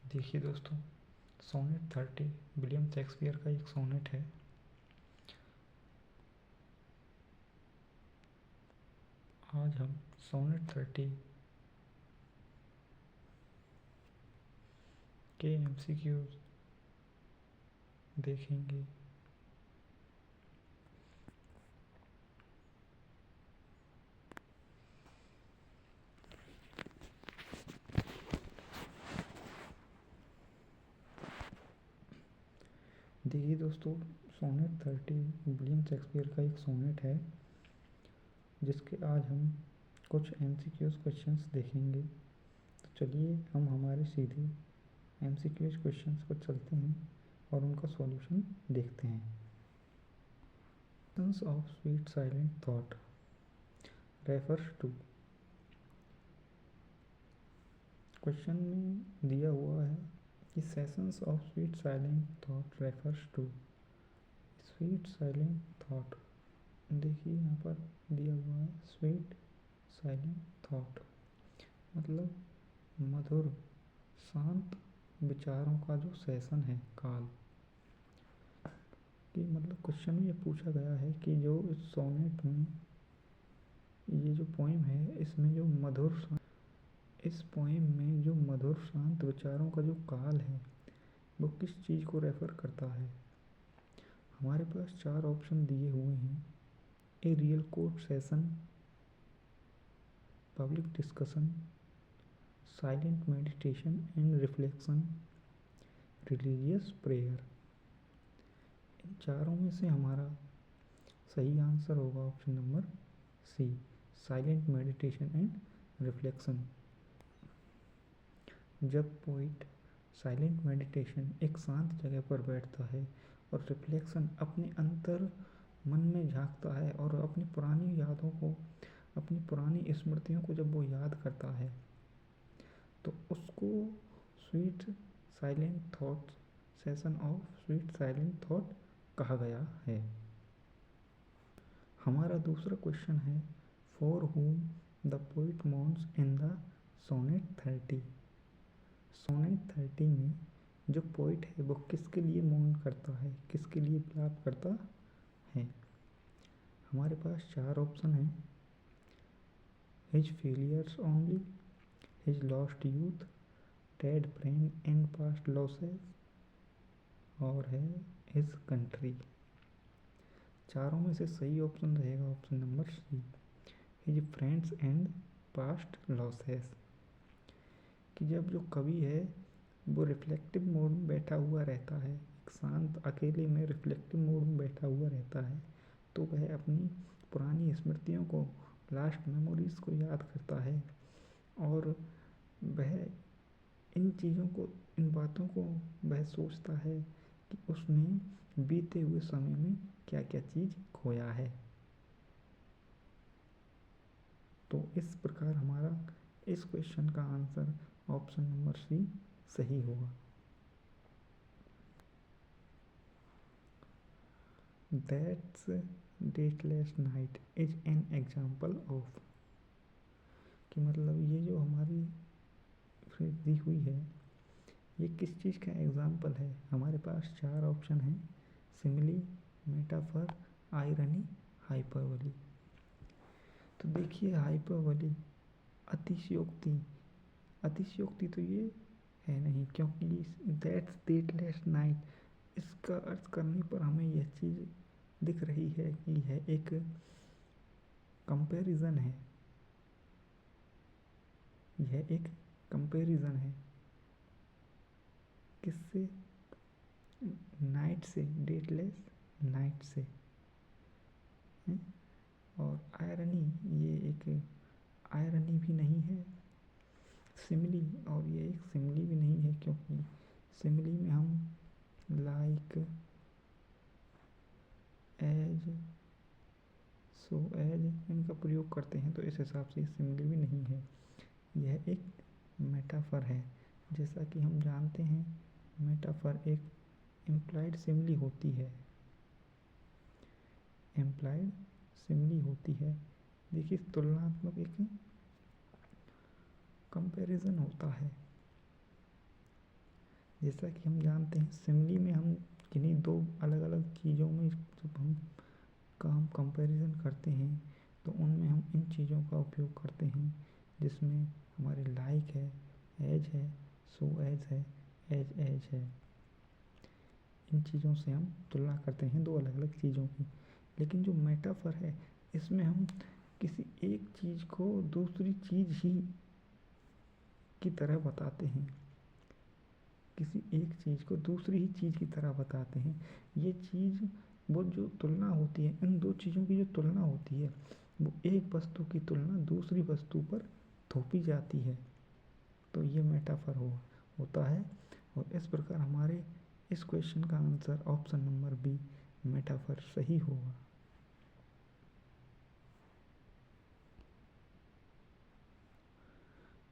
देखिए दोस्तों, sonnet 30 William Shakespeare का एक सोनेट है। आज हम सोनेट 30 के एमसीक्यूज देखेंगे। देखिए दोस्तों, सोनेट 30 विलियम शेक्सपियर का एक सोनेट है जिसके आज हम कुछ एमसीक्यूज क्वेश्चंस देखेंगे। तो चलिए हम हमारे सीधे एमसीक्यूज क्वेश्चंस पर चलते हैं और उनका सॉल्यूशन देखते हैं। Sessions of sweet silent thought refers to. Question में दिया हुआ है कि sessions of sweet silent thought refers to sweet silent thought. देखिए यहाँ पर दिया हुआ है स्वीट साइलेंट थॉट मतलब मधुर शांत विचारों का जो सेशन है, काल कि मतलब क्वेश्चन में ये पूछा गया है कि जो इस सोनेट में ये जो पोएम है इसमें जो इस पोएम में जो मधुर शांत विचारों का जो काल है वो किस चीज़ को रेफर करता है। हमारे पास 4 ऑप्शन दिए हुए हैं। A real court session, public discussion, silent meditation and reflection, religious prayer. इन चारों में से हमारा सही आंसर होगा option number C, silent meditation and reflection. जब पोइट साइलेंट मेडिटेशन एक शांत जगह पर बैठता है और रिफ्लेक्शन अपने अंतर मन में झांकता है और अपनी पुरानी यादों को, अपनी पुरानी स्मृतियों को जब वो याद करता है तो उसको sweet silent thought session of sweet silent thought कहा गया है। हमारा दूसरा क्वेश्चन है for whom the poet moans in the sonnet 30। Sonnet 30 में जो पोइट है वो किसके लिए मौन करता है, किसके लिए विलाप करता है। हमारे पास 4 ऑप्शन हैं। His failures only, his lost youth, dead brain and past losses और है हिज कंट्री। चारों में से सही ऑप्शन रहेगा option number C, his friends and past losses. कि जब जो कवि है वो रिफ्लेक्टिव मोड में बैठा हुआ रहता है, एक शांत अकेले में रिफ्लेक्टिव मोड में बैठा हुआ रहता है, तो वह अपनी पुरानी स्मृतियों को, लास्ट मेमोरीज़ को याद करता है और वह इन चीज़ों को, इन बातों को वह सोचता है कि उसने बीते हुए समय में क्या क्या चीज़ खोया है। तो इस प्रकार हमारा इस क्वेश्चन का आंसर ऑप्शन नंबर सी सही होगा। That's dateless night is an example of. कि मतलब ये जो हमारी फ्रेज दी हुई है ये किस चीज़ का एग्जाम्पल है। हमारे पास 4 ऑप्शन हैं, सिमिली, मेटाफर, आयरनी, हाइपरबोली। तो देखिए हाइपरबोली अतिशयोक्ति, अतिशयोक्ति तो ये है नहीं, क्योंकि दैट्स डेटलेस नाइट इसका अर्थ करने पर हमें यह चीज़ दिख रही है कि यह एक कंपैरिजन है, यह एक कंपैरिजन है किससे, नाइट से, डेटलेस नाइट से। और आयरनी, ये एक आयरनी भी नहीं है। सिमिली, और ये एक सिमिली भी नहीं है, क्योंकि सिमिली में हम लाइक, एज, सो एज इनका प्रयोग करते हैं, तो इस हिसाब से सिमिली भी नहीं है। यह एक मेटाफर है। जैसा कि हम जानते हैं मेटाफर एक इम्प्लाइड सिमिली होती है, इम्प्लाइड सिमिली होती है। देखिए तुलनात्मक एक कंपैरिजन होता है। जैसा कि हम जानते हैं सिमिली में हम किन्हीं दो अलग अलग चीज़ों में जब हम कंपैरिजन करते हैं तो उनमें हम इन चीज़ों का उपयोग करते हैं, जिसमें हमारे लाइक है, एज है, सो एज है, एज है। इन चीज़ों से हम तुलना करते हैं दो अलग अलग चीज़ों की। लेकिन जो मेटाफर है इसमें हम किसी एक चीज़ को दूसरी चीज़ ही की तरह बताते हैं, किसी एक चीज़ को दूसरी ही चीज़ की तरह बताते हैं। ये चीज़ वो जो तुलना होती है, इन दो चीज़ों की जो तुलना होती है वो एक वस्तु की तुलना दूसरी वस्तु पर थोपी जाती है, तो ये मेटाफर होता है। और इस प्रकार हमारे इस क्वेश्चन का answer option number B metaphor सही होगा।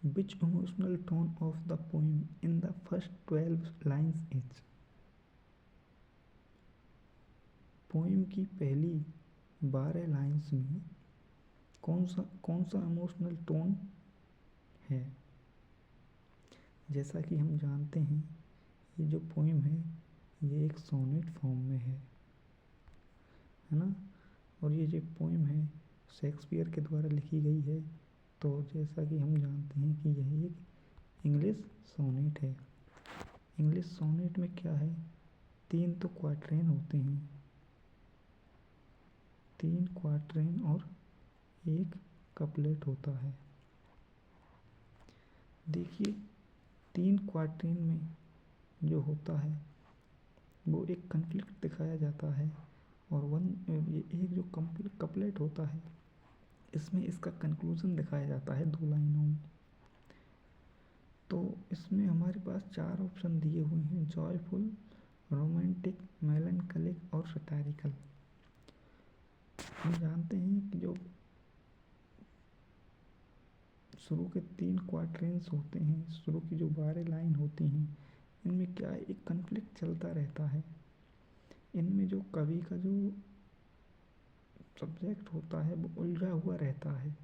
Which emotional tone of the poem in the first 12 lines is? Poem की पहली 12 लाइन्स में कौन सा इमोशनल टोन है? जैसा कि हम जानते हैं ये जो पोइम है ये एक सोनेट फॉर्म में है ना। और ये जो पोइम है शेक्सपियर के द्वारा लिखी गई है। तो जैसा कि हम जानते हैं कि यह एक इंग्लिश सोनेट है। इंग्लिश सोनेट में क्या है, 3 तो क्वार्टरेन होते हैं, 3 क्वार्टरेन और एक कपलेट होता है। देखिए 3 क्वार्टरेन में जो होता है वो एक कन्फ्लिक्ट दिखाया जाता है, और ये एक जो कपलेट होता है इसमें इसका कंक्लूजन दिखाया जाता है 2 लाइनों में। तो इसमें हमारे पास 4 ऑप्शन दिए हुए हैं, जॉयफुल, रोमांटिक, मेलनकलिक और सटारिकल। हम जानते हैं कि जो शुरू के 3 क्वार्टरेंस होते हैं, शुरू की जो 12 लाइन होती हैं, इनमें क्या है, एक कन्फ्लिक्ट चलता रहता है। इनमें जो कवि का जो सब्जेक्ट होता है वो उलझा हुआ रहता है।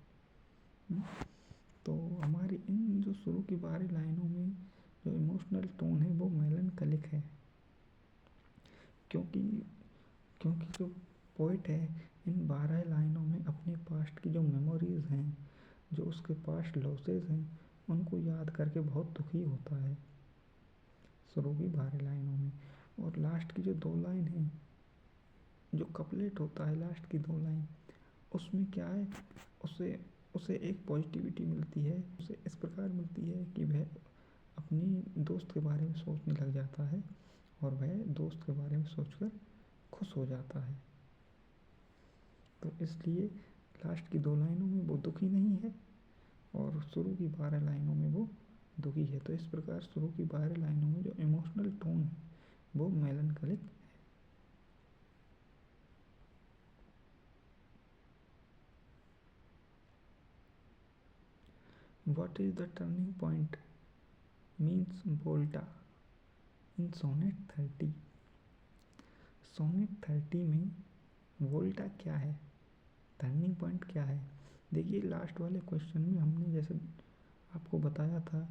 तो हमारी इन जो शुरू की 12 लाइनों में जो इमोशनल टोन है वो मेलनकलिक है, क्योंकि जो पोइट है इन 12 लाइनों में अपने पास्ट की जो मेमोरीज हैं, जो उसके पास्ट लॉसेस हैं, उनको याद करके बहुत दुखी होता है शुरू की 12 लाइनों में। और लास्ट की जो 2 लाइन है, जो कपलेट होता है लास्ट की 2 लाइन, उसमें क्या है, उसे एक पॉजिटिविटी मिलती है। उसे इस प्रकार मिलती है कि वह अपनी दोस्त के बारे में सोचने लग जाता है और वह दोस्त के बारे में सोचकर खुश हो जाता है। तो इसलिए लास्ट की 2 लाइनों में वो दुखी नहीं है और शुरू की 12 लाइनों में वो दुखी है। तो इस प्रकार शुरू की 12 लाइनों में जो इमोशनल टोन है वो मेलनकलिक है। What is the turning point means volta in sonnet 30? Sonnet 30 में वोल्टा क्या है, टर्निंग पॉइंट क्या है? देखिए लास्ट वाले क्वेश्चन में हमने जैसे आपको बताया था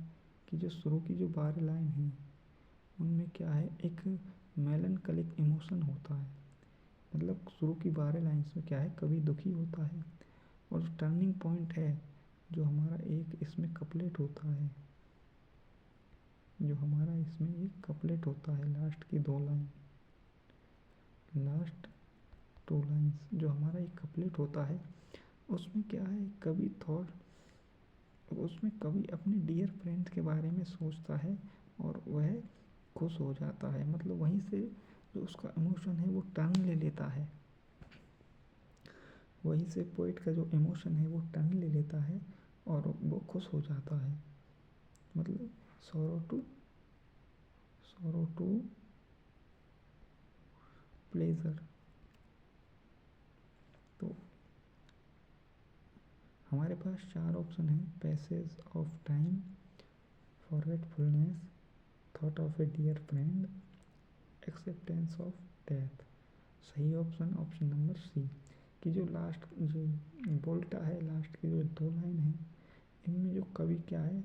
कि जो शुरू की जो 12 लाइन है उनमें क्या है, एक मेलनकलिक इमोशन होता है। मतलब शुरू की 12 लाइन्स में क्या है, कवि दुखी होता है। और जो टर्निंग पॉइंट है, जो हमारा एक इसमें कपलेट होता है, जो हमारा इसमें एक कपलेट होता है, लास्ट की 2 लाइन, लास्ट 2 लाइन्स जो हमारा एक कपलेट होता है, उसमें क्या है, उसमें कवि अपने डियर फ्रेंड्स के बारे में सोचता है और वह खुश हो जाता है। मतलब वहीं से जो उसका इमोशन है वो टर्न ले लेता है, वहीं से पोइट का जो इमोशन है वो टर्न ले लेता है और वो खुश हो जाता है। मतलब सॉरो टू प्लेजर। तो हमारे पास 4 ऑप्शन हैं, passage of time, forgetfulness, thought of a dear friend, acceptance of death. सही ऑप्शन ऑप्शन नंबर सी, कि जो लास्ट जो बोल्टा है, लास्ट की जो 2 लाइन है, इनमें जो कवि क्या है,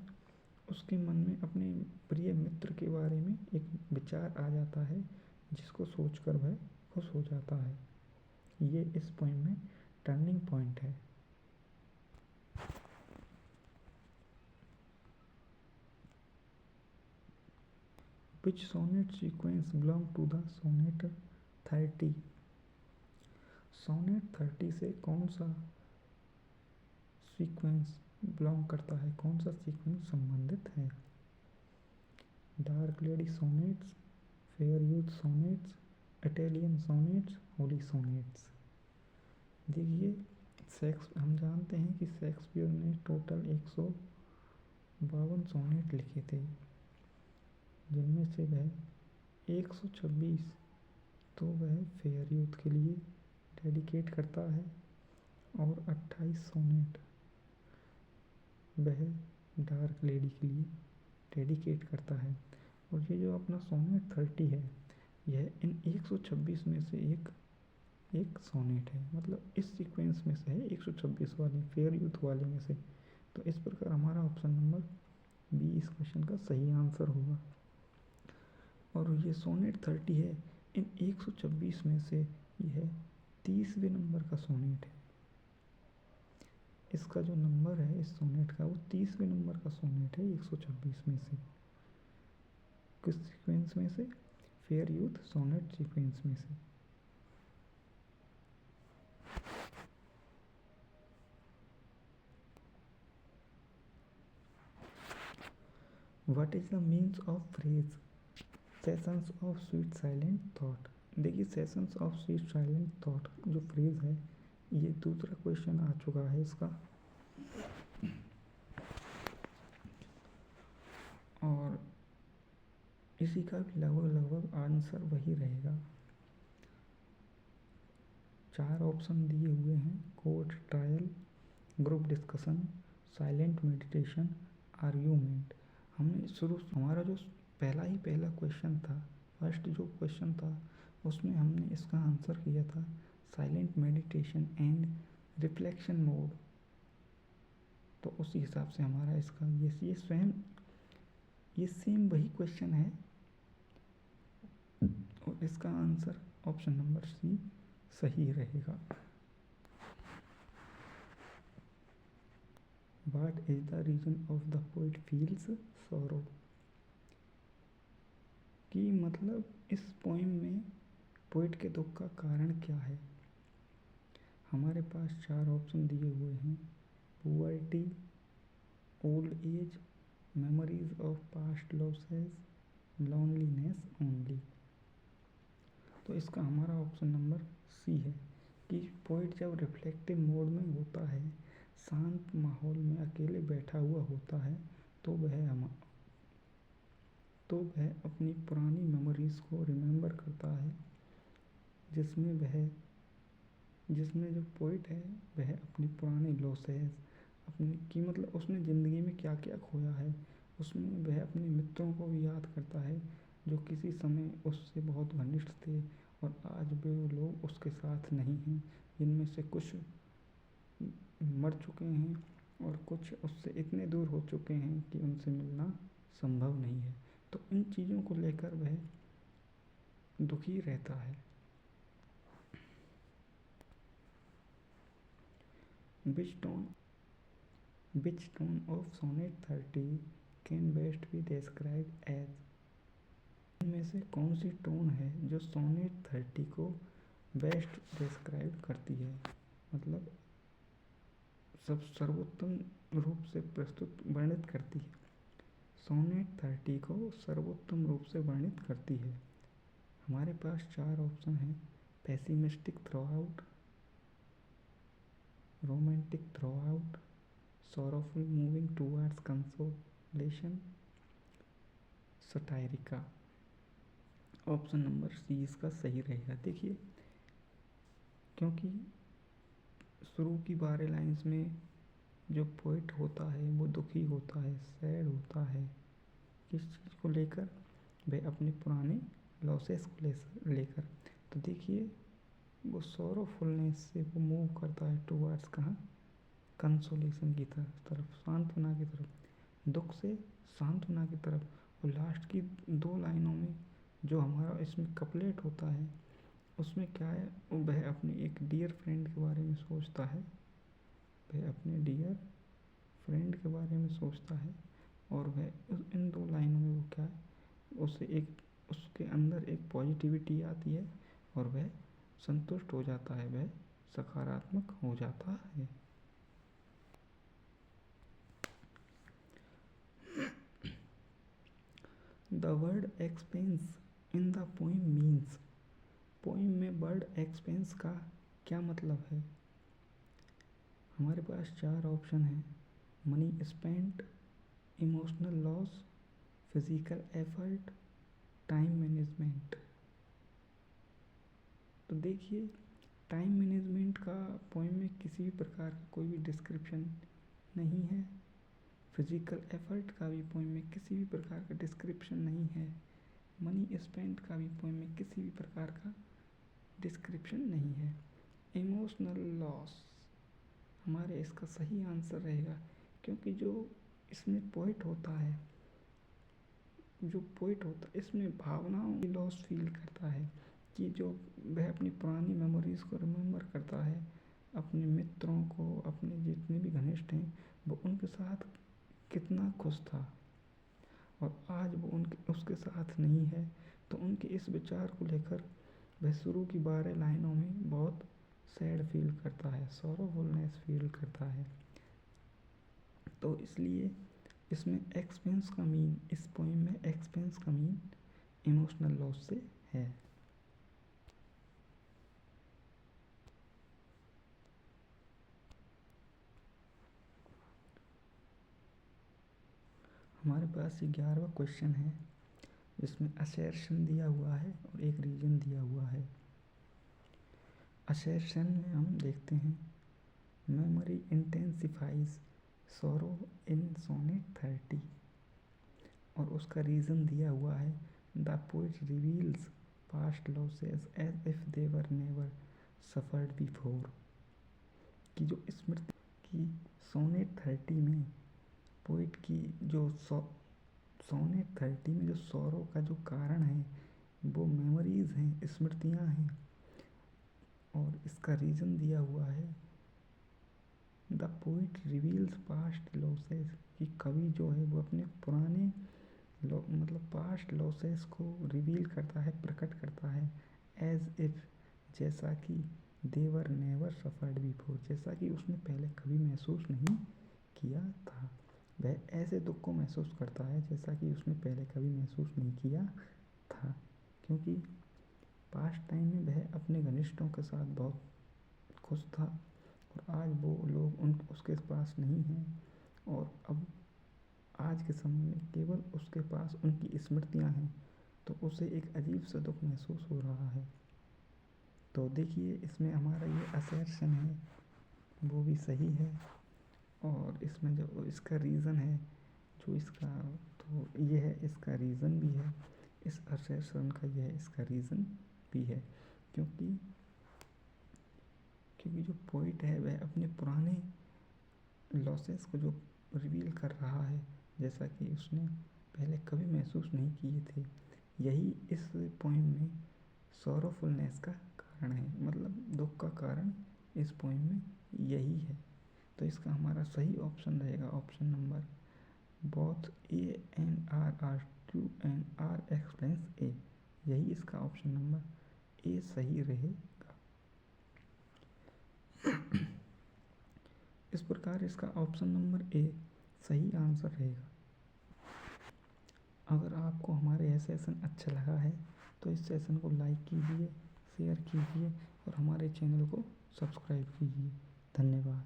उसके मन में अपने प्रिय मित्र के बारे में एक विचार आ जाता है जिसको सोचकर वह खुश हो जाता है। ये इस पोएम में टर्निंग पॉइंट है। Which sonnet sequence belong to the sonnet 30? Sonnet 30 से कौन सा सीक्वेंस बिलोंग करता है, कौन सा सीक्वेंस संबंधित है? Dark lady sonnets, fair youth sonnets, Italian sonnets, Holi sonnets. देखिए हम जानते हैं कि शेक्सपियर ने टोटल 152 सोनेट लिखे थे, जिनमें से वह 126 तो वह फेयर यूथ के लिए डेडिकेट करता है और 28 सोनेट वह डार्क लेडी के लिए डेडिकेट करता है। और ये जो अपना सोनेट 30 है, यह इन 126 में से एक सोनेट है, मतलब इस सीक्वेंस में से है 126 वाले फेयर यूथ वाले में से। तो इस प्रकार हमारा ऑप्शन नंबर बी इस क्वेश्चन का सही आंसर होगा। और ये सोनेट 30 है, इन 126 में से यह 30वें नंबर का सोनेट है। इसका जो नंबर है इस सोनेट का, वो 30वें नंबर का सोनेट है 126 में से। किस सीक्वेंस में से? फेयर यूथ सोनेट सीक्वेंस में से। What is the means of phrase sessions of sweet silent thought? देखिए sessions of sweet silent thought जो फ्रेज है, ये दूसरा क्वेश्चन आ चुका है इसका, और इसी का भी लगभग आंसर वही रहेगा। 4 ऑप्शन दिए हुए हैं: court trial, group discussion, silent meditation, argument. हमारा जो पहला क्वेश्चन था, फर्स्ट जो क्वेश्चन था, उसमें हमने इसका आंसर किया था silent meditation and reflection mode. तो उसी हिसाब से हमारा इसका ये सेम वही क्वेश्चन है, और इसका आंसर ऑप्शन नंबर सी सही रहेगा। What is the reason of the poet feels sorrow? कि मतलब इस पोएम में पोइट के दुख का कारण क्या है? हमारे पास 4 ऑप्शन दिए हुए हैं: poverty, old age, memories of past losses, loneliness only. तो इसका हमारा ऑप्शन नंबर सी है कि पोइट जब रिफ्लेक्टिव मोड में होता है, शांत माहौल में अकेले बैठा हुआ होता है, तो वह अपनी पुरानी मेमोरीज़ को रिमेंबर करता है, जिसमें जो पोइट है वह अपनी पुरानी लॉसेस, मतलब उसने ज़िंदगी में क्या क्या खोया है, उसमें वह अपने मित्रों को भी याद करता है जो किसी समय उससे बहुत घनिष्ठ थे और आज भी वो लोग उसके साथ नहीं हैं, जिनमें से कुछ मर चुके हैं और कुछ उससे इतने दूर हो चुके हैं कि उनसे मिलना संभव नहीं है। तो इन चीज़ों को लेकर वह दुखी रहता है। Which tone of sonnet 30 can best be described as? इनमें से कौन सी टोन है जो सोनेट 30 को बेस्ट डिस्क्राइब करती है, मतलब सब सर्वोत्तम रूप से वर्णित करती है? सोनेट 30 को सर्वोत्तम रूप से वर्णित करती है। हमारे पास 4 ऑप्शन हैं: pessimistic throughout, romantic throughout, sorrowful moving towards consolation, satirical. Option number C इसका सही रहेगा। देखिए क्योंकि शुरू की 12 लाइन्स में जो पोइट होता है वो दुखी होता है, सैड होता है। किस चीज़ को लेकर? वह अपने पुराने लॉसेस को लेकर। तो देखिए वो सॉरोफुलनेस से वो मूव करता है टूवर्ड्स कहाँ? कंसोलेशन की तरफ, सांत्वना की तरफ। दुख से सांत्वना की तरफ। और लास्ट की 2 लाइनों में जो हमारा इसमें कपलेट होता है उसमें क्या है, वह अपने एक डियर फ्रेंड के बारे में सोचता है, वह अपने डियर फ्रेंड के बारे में सोचता है और वह इन 2 लाइनों में वो क्या है, उसे एक उसके अंदर एक पॉजिटिविटी आती है और वह संतुष्ट हो जाता है, वह सकारात्मक हो जाता है। The word expense in the poem means, poem में वर्ड एक्सपेंस का क्या मतलब है? हमारे पास 4 ऑप्शन हैं, money spent, emotional loss, physical effort, time management. तो देखिए, टाइम मैनेजमेंट का पोइम में किसी भी प्रकार का कोई भी डिस्क्रिप्शन नहीं है। फिजिकल एफर्ट का भी पोइम में किसी भी प्रकार का डिस्क्रिप्शन नहीं है। मनी स्पेंट का भी पोइम में किसी भी प्रकार का डिस्क्रिप्शन नहीं है। इमोशनल लॉस हमारे इसका सही आंसर रहेगा, क्योंकि जो इसमें पोइट होता है इसमें भावनाओं की लॉस फील करता है कि जो वह अपनी पुरानी मेमोरीज़ को रिमेम्बर करता है, अपने मित्रों को, अपने जितने भी घनिष्ठ हैं वो उनके साथ कितना खुश था और आज वो उसके साथ नहीं है। तो उनके इस विचार को लेकर वह शुरू की 12 लाइनों में बहुत सैड फील करता है, सॉरोफुलनेस फील करता है। तो इसलिए इसमें एक्सपेंस का मीन, इस पोएम में एक्सपेंस का मीन इमोशनल लॉस से है। हमारे पास ये 11वां क्वेश्चन है जिसमें असर्शन दिया हुआ है और एक रीजन दिया हुआ है। असर्शन में हम देखते हैं, memory intensifies sorrow in sonnet 30, और उसका रीज़न दिया हुआ है, the poet reveals past losses as if they were never suffered before. कि जो स्मृति की सोनेट 30 में पोइट की जो सोनेट 30 में जो सौरों का जो कारण है वो मेमोरीज़ हैं, स्मृतियाँ हैं, और इसका रीज़न दिया हुआ है, the poet reveals past losses, कि कवि जो है वो अपने पुराने मतलब पास्ट लॉसेस को रिवील करता है, प्रकट करता है, एज इफ, जैसा कि देवर नेवर सफर्ड बिफोर, जैसा कि उसने पहले कभी महसूस नहीं किया था। वह ऐसे दुख को महसूस करता है जैसा कि उसने पहले कभी महसूस नहीं किया था, क्योंकि पास्ट टाइम में वह अपने घनिष्ठों के साथ बहुत खुश था और आज वो लोग उसके पास नहीं हैं और अब आज के समय में केवल उसके पास उनकी स्मृतियाँ हैं, तो उसे एक अजीब सा दुख महसूस हो रहा है। तो देखिए, इसमें हमारा ये असर्शन है वो भी सही है, और इसमें जो इसका रीज़न है, जो इसका, तो ये है, इसका रीज़न भी है, इस असर्शन का यह इसका रीज़न भी है, क्योंकि जो पोइट है वह अपने पुराने लॉसेस को जो रिवील कर रहा है, जैसा कि उसने पहले कभी महसूस नहीं किए थे, यही इस पोइम में सॉरोफुलनेस का कारण है, मतलब दुख का कारण इस पोइम में यही है। तो इसका हमारा सही ऑप्शन रहेगा option number both A and R are true and R explains A, यही इसका ऑप्शन नंबर ए सही रहेगा। इस प्रकार इसका ऑप्शन नंबर ए सही आंसर रहेगा। अगर आपको हमारे यह सेशन अच्छा लगा है तो इस सेशन को लाइक कीजिए, शेयर कीजिए और हमारे चैनल को सब्सक्राइब कीजिए। धन्यवाद।